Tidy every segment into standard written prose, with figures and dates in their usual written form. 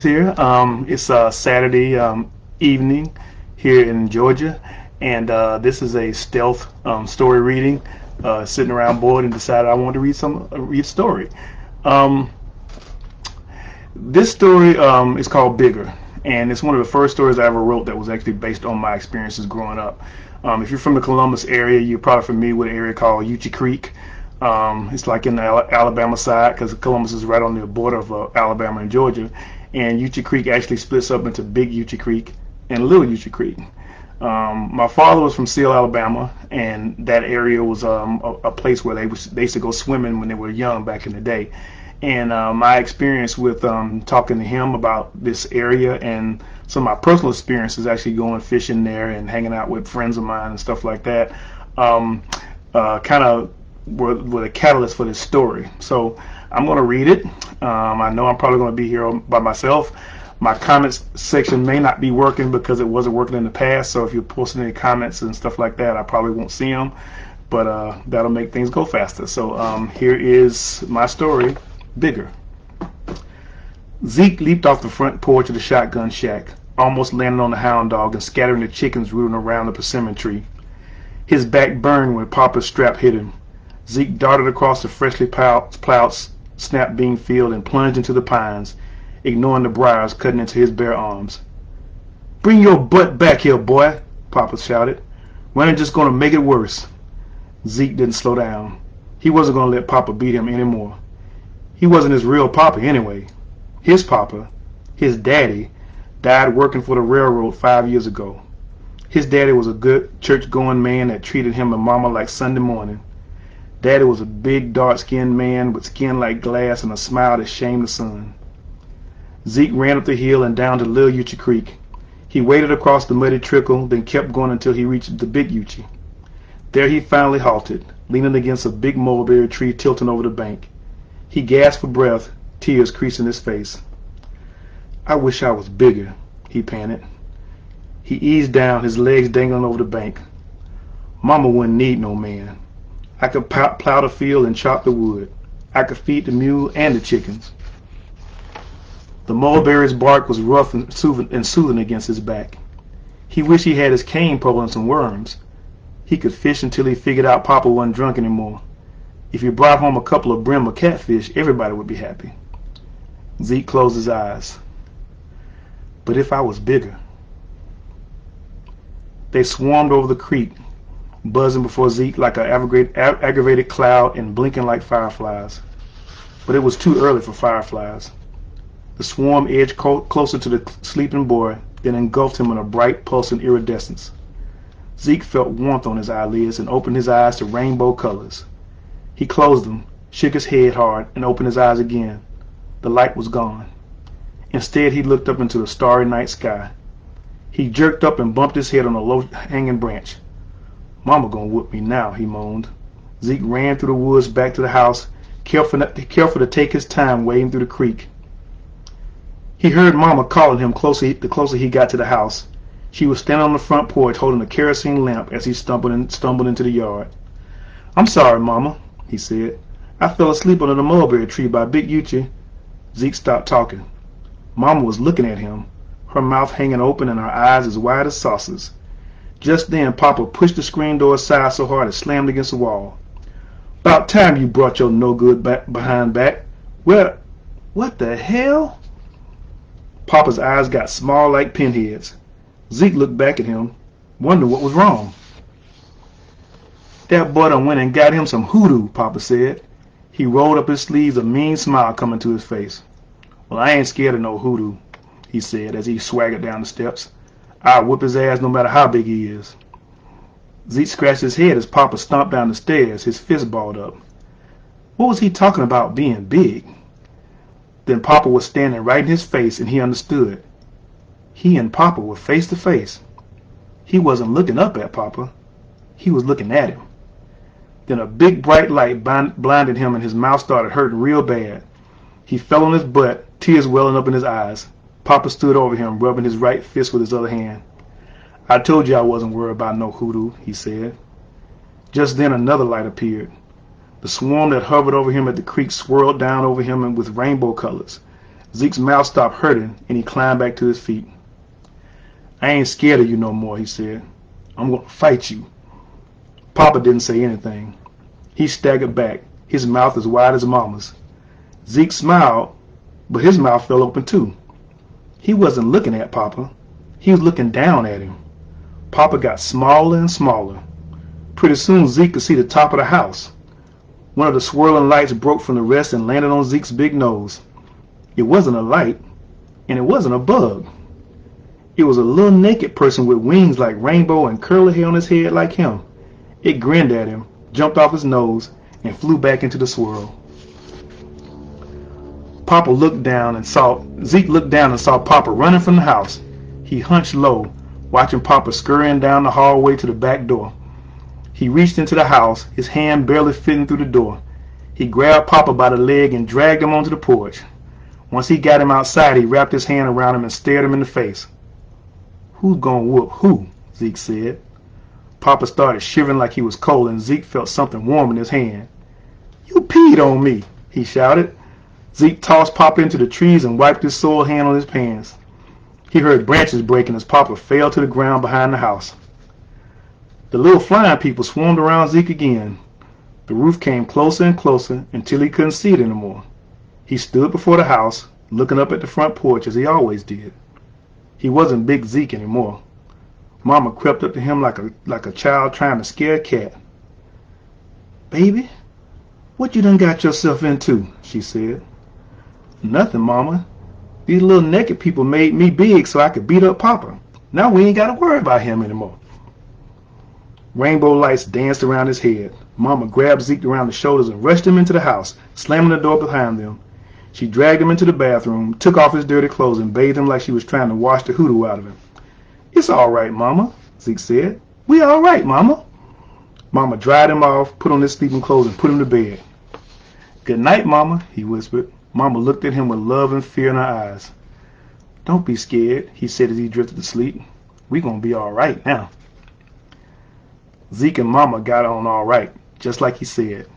Here. It's a Saturday evening here in Georgia, and this is a stealth story reading. Sitting around bored and decided I wanted to read a story. Um, this story is called Bigger, and it's one of the first stories I ever wrote that was actually based on my experiences growing up. If you're from the Columbus area, you're probably familiar with an area called Uchee Creek. It's like in the Alabama side because Columbus is right on the border of Alabama and Georgia. And Uchee Creek actually splits up into Big Uchee Creek and Little Uchee Creek. My father was from Seal, Alabama, and that area was a place where they used to go swimming when they were young back in the day. And my experience with talking to him about this area and some of my personal experiences actually going fishing there and hanging out with friends of mine and stuff like that kind of were the catalyst for this story. So I'm going to read it. I know I'm probably going to be here by myself. My comments section may not be working because it wasn't working in the past. So if you're posting any comments and stuff like that, I probably won't see them. But that'll make things go faster. So here is my story, Bigger. Zeke leaped off the front porch of the shotgun shack, almost landing on the hound dog and scattering the chickens rooting around the persimmon tree. His back burned when Papa's strap hit him. Zeke darted across the freshly plowed snap bean field and plunged into the pines, ignoring the briars cutting into his bare arms. "Bring your butt back here, boy," Papa shouted. "Running just going to make it worse." Zeke didn't slow down. He wasn't going to let Papa beat him anymore. He wasn't his real Papa anyway. His Papa, his daddy, died working for the railroad 5 years ago. His daddy was a good church-going man that treated him and Mama like Sunday morning. Daddy was a big, dark-skinned man with skin like glass and a smile that shamed the sun. Zeke ran up the hill and down to Little Uchee Creek. He waded across the muddy trickle, then kept going until he reached the Big Uchee. There he finally halted, leaning against a big mulberry tree tilting over the bank. He gasped for breath, tears creasing his face. "I wish I was bigger," he panted. He eased down, his legs dangling over the bank. "Mama wouldn't need no man. I could plow the field and chop the wood. I could feed the mule and the chickens." The mulberry's bark was rough and soothing against his back. He wished he had his cane pole and some worms. He could fish until he figured out Papa wasn't drunk anymore. If he brought home a couple of brim of catfish, everybody would be happy. Zeke closed his eyes. But if I was bigger. They swarmed over the creek, buzzing before Zeke like an aggravated cloud and blinking like fireflies. But it was too early for fireflies. The swarm edged closer to the sleeping boy, then engulfed him in a bright, pulsing iridescence. Zeke felt warmth on his eyelids and opened his eyes to rainbow colors. He closed them, shook his head hard, and opened his eyes again. The light was gone. Instead, he looked up into the starry night sky. He jerked up and bumped his head on a low-hanging branch. "Mama gonna whoop me now," he moaned. Zeke ran through the woods back to the house, careful to take his time wading through the creek. He heard Mama calling him the closer he got to the house. She was standing on the front porch holding a kerosene lamp as he stumbled into the yard. "I'm sorry, Mama," he said. "I fell asleep under the mulberry tree by Big Uchee." Zeke stopped talking. Mama was looking at him, her mouth hanging open and her eyes as wide as saucers. Just then Papa pushed the screen door aside so hard it slammed against the wall. "'Bout time you brought your no-good behind back. What the hell?" Papa's eyes got small like pinheads. Zeke looked back at him, wondering what was wrong. "That boy done went and got him some hoodoo," Papa said. He rolled up his sleeves, a mean smile coming to his face. "Well, I ain't scared of no hoodoo," he said as he swaggered down the steps. "I'll whip his ass no matter how big he is." Zeke scratched his head as Papa stomped down the stairs, his fist balled up. What was he talking about being big? Then Papa was standing right in his face and he understood. He and Papa were face to face. He wasn't looking up at Papa. He was looking at him. Then a big bright light blinded him and his mouth started hurting real bad. He fell on his butt, tears welling up in his eyes. Papa stood over him, rubbing his right fist with his other hand. "I told you I wasn't worried about no hoodoo," he said. Just then another light appeared. The swarm that hovered over him at the creek swirled down over him with rainbow colors. Zeke's mouth stopped hurting, and he climbed back to his feet. "I ain't scared of you no more," he said. "I'm going to fight you." Papa didn't say anything. He staggered back, his mouth as wide as Mama's. Zeke smiled, but his mouth fell open too. He wasn't looking at Papa. He was looking down at him. Papa got smaller and smaller. Pretty soon Zeke could see the top of the house. One of the swirling lights broke from the rest and landed on Zeke's big nose. It wasn't a light, and it wasn't a bug. It was a little naked person with wings like rainbow and curly hair on his head like him. It grinned at him, jumped off his nose, and flew back into the swirl. Zeke looked down and saw Papa running from the house. He hunched low, watching Papa scurrying down the hallway to the back door. He reached into the house, his hand barely fitting through the door. He grabbed Papa by the leg and dragged him onto the porch. Once he got him outside, he wrapped his hand around him and stared him in the face. "Who's gonna whoop who?" Zeke said. Papa started shivering like he was cold, and Zeke felt something warm in his hand. "You peed on me," he shouted. Zeke tossed Papa into the trees and wiped his soiled hand on his pants. He heard branches breaking as Papa fell to the ground behind the house. The little flying people swarmed around Zeke again. The roof came closer and closer until he couldn't see it anymore. He stood before the house, looking up at the front porch as he always did. He wasn't Big Zeke anymore. Mama crept up to him like a child trying to scare a cat. "Baby, what you done got yourself into?" she said. "Nothing, Mama. These little naked people made me big so I could beat up Papa. Now we ain't got to worry about him anymore." Rainbow lights danced around his head. Mama grabbed Zeke around the shoulders and rushed him into the house, slamming the door behind them. She dragged him into the bathroom, took off his dirty clothes, and bathed him like she was trying to wash the hoodoo out of him. "It's all right, Mama," Zeke said. "We all right, Mama." Mama dried him off, put on his sleeping clothes, and put him to bed. "Good night, Mama," he whispered. Mama looked at him with love and fear in her eyes. "Don't be scared," he said as he drifted to sleep. "We gonna be all right now." Zeke and Mama got on all right, just like he said.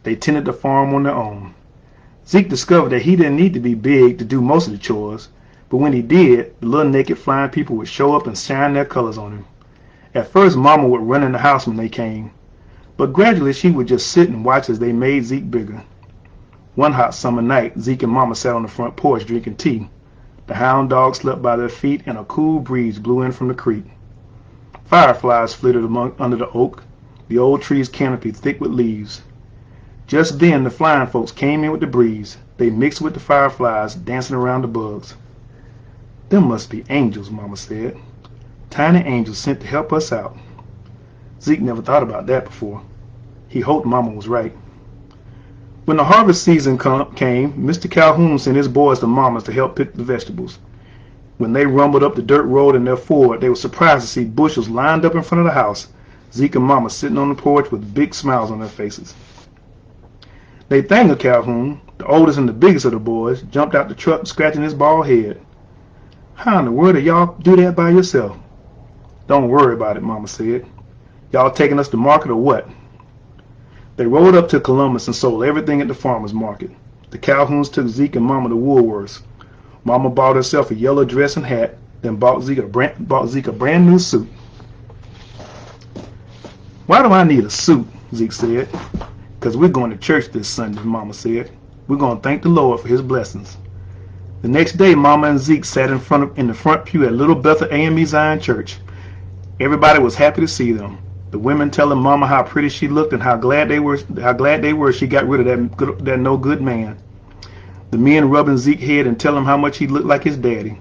They tended the farm on their own. Zeke discovered that he didn't need to be big to do most of the chores, but when he did, the little naked flying people would show up and shine their colors on him. At first, Mama would run in the house when they came, but gradually she would just sit and watch as they made Zeke bigger. One hot summer night, Zeke and Mama sat on the front porch drinking tea. The hound dogs slept by their feet, and a cool breeze blew in from the creek. Fireflies flitted under the oak, the old tree's canopy thick with leaves. Just then the flying folks came in with the breeze. They mixed with the fireflies, dancing around the bugs. "Them must be angels," Mama said. "Tiny angels sent to help us out." Zeke never thought about that before. He hoped Mama was right. When the harvest season came, Mr. Calhoun sent his boys to Mama's to help pick the vegetables. When they rumbled up the dirt road in their Ford, they were surprised to see bushels lined up in front of the house, Zeke and Mama sitting on the porch with big smiles on their faces. Nathaniel Calhoun, the oldest and the biggest of the boys, jumped out the truck scratching his bald head. "How in the world did y'all do that by yourself?" "Don't worry about it," Mama said. "Y'all taking us to market or what?" They rode up to Columbus and sold everything at the farmer's market. The Calhouns took Zeke and Mama to Woolworth's. Mama bought herself a yellow dress and hat, then bought Zeke a brand new suit. "Why do I need a suit?" Zeke said. "'Cause we're going to church this Sunday," Mama said. "We're going to thank the Lord for his blessings." The next day, Mama and Zeke sat in the front pew at Little Bethel AME Zion Church. Everybody was happy to see them. The women telling Mama how pretty she looked and how glad they were she got rid of that no good man. The men rubbing Zeke's head and telling him how much he looked like his daddy.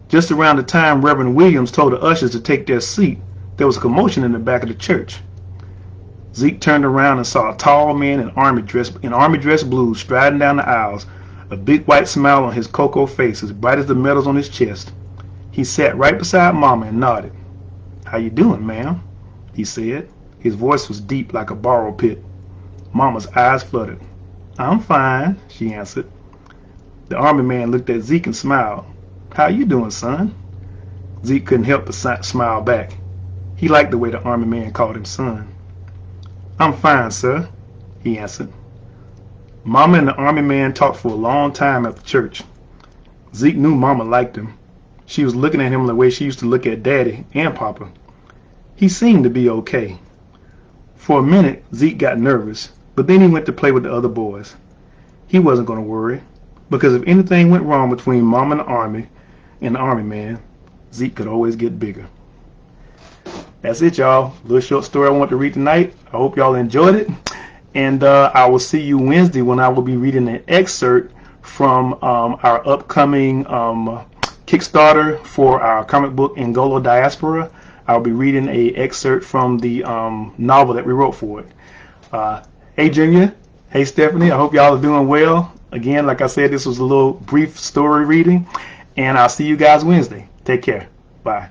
Just around the time Reverend Williams told the ushers to take their seat, there was a commotion in the back of the church. Zeke turned around and saw a tall man in army dress blues striding down the aisles, a big white smile on his cocoa face as bright as the medals on his chest. He sat right beside Mama and nodded. "How you doing, ma'am?" he said. His voice was deep like a borrow pit. Mama's eyes fluttered. "I'm fine," she answered. The army man looked at Zeke and smiled. "How you doing, son?" Zeke couldn't help but smile back. He liked the way the army man called him son. "I'm fine, sir," he answered. Mama and the army man talked for a long time after church. Zeke knew Mama liked him. She was looking at him the way she used to look at Daddy and Papa. He seemed to be okay. For a minute, Zeke got nervous, but then he went to play with the other boys. He wasn't going to worry, because if anything went wrong between Mom and the Army man, Zeke could always get bigger. That's it, y'all. A little short story I want to read tonight. I hope y'all enjoyed it. And I will see you Wednesday when I will be reading an excerpt from our upcoming Kickstarter for our comic book Ngolo Diaspora. I'll be reading an excerpt from the novel that we wrote for it. Hey, Junior. Hey, Stephanie. I hope y'all are doing well. Again, like I said, this was a little brief story reading. And I'll see you guys Wednesday. Take care. Bye.